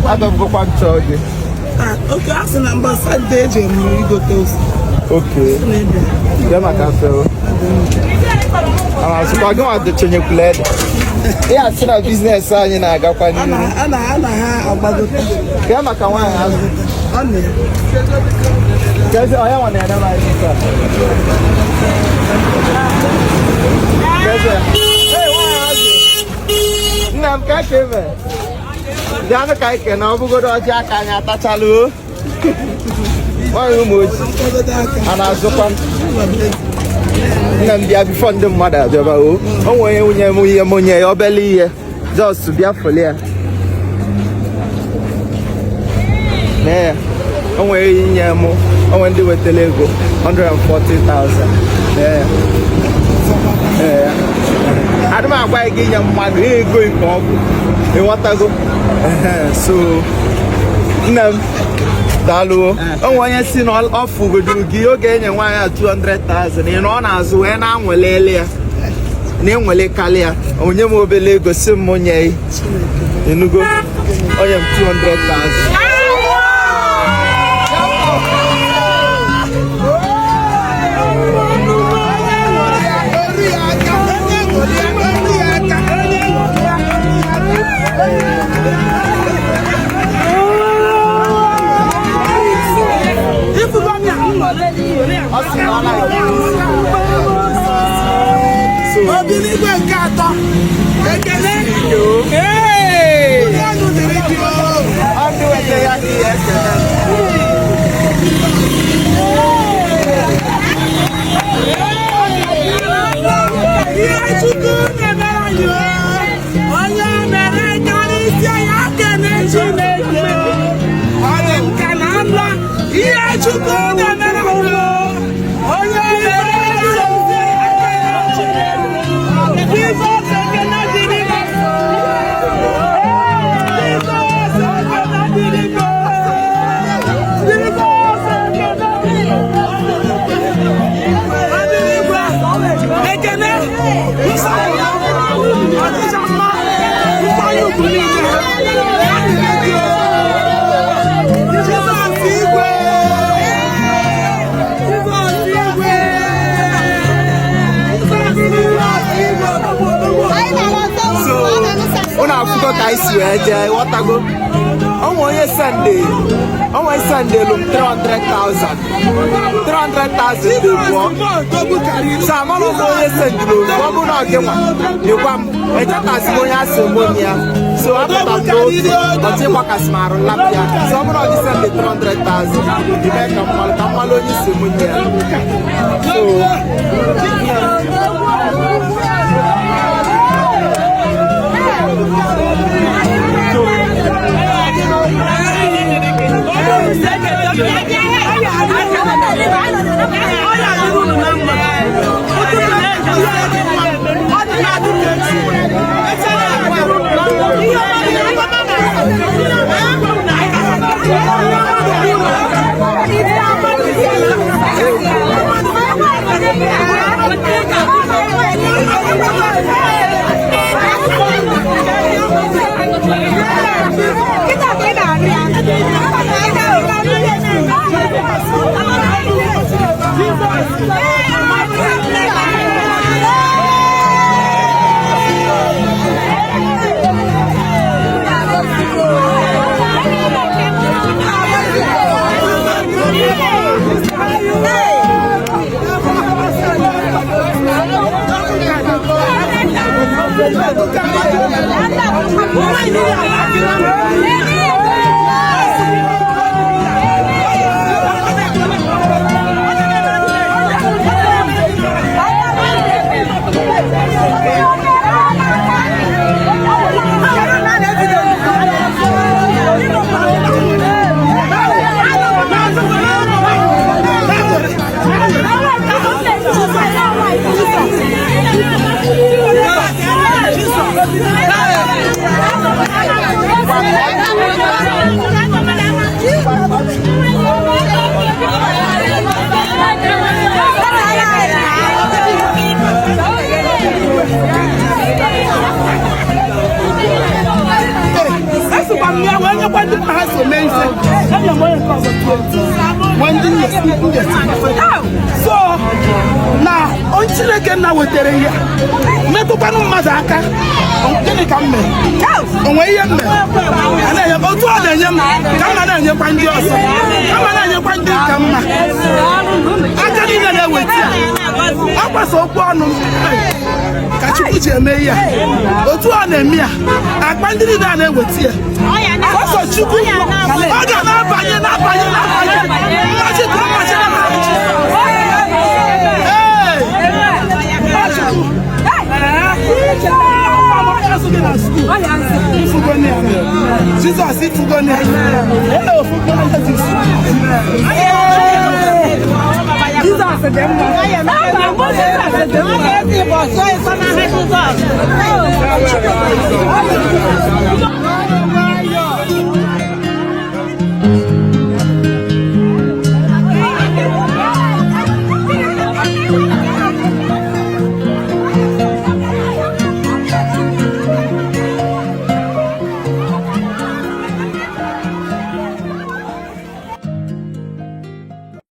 I don't go back to you. Okay, I said I'm about Saturday and we go toast. Okay. Them I can feel. So I go at the Chenyukuled. Yeah, I said a business sign in Agapani. Ana about the Them I can want to there's I want to Nam Kakeme. Jana Kaike, now we go to Jack and Tatalu. Why you move? And I so come. Nam dia before the mother, the Bao. Oh, when you money, your belly just to be a folia. Yeah. Oh, when you mo, oh, when do with the Lego 140,000. Yeah. I don't know why getting your money going home. You want to go? So, no, Dalu. Oh, when you see all of who do you gain and why 200,000 in honors when I'm with Lelia. Name will Kalia, on your mobile go some money. You go, I am 200,000. I swear, what I go? Oh, one Sunday. Oh, one Sunday, look 300,000. 300,000. Some of them send you. What would I get one? You come, I just ask you as money. So I'm not going to but you walk a smart lapia. Some of them send the 300,000. You make a follow wetere ihe metụkwanụ mmadụ aka gịnị ka m mere onwe ihe m mere otu ọ na-enye m ka mma na-enyekwa ndị ọzọ ka mma na-enyekwa ndị ka mma aka niile na-eweta ya ọ gbasa okwu ọnụ ka Chukwu ji eme ihe otu ọ na-eme ya akpa ndị niile a na-eweta ya ọsọ Chukwu ọ ga na-abanye mmachi tụrụ mmachi na mmachi Jesus, it's going to Jesus.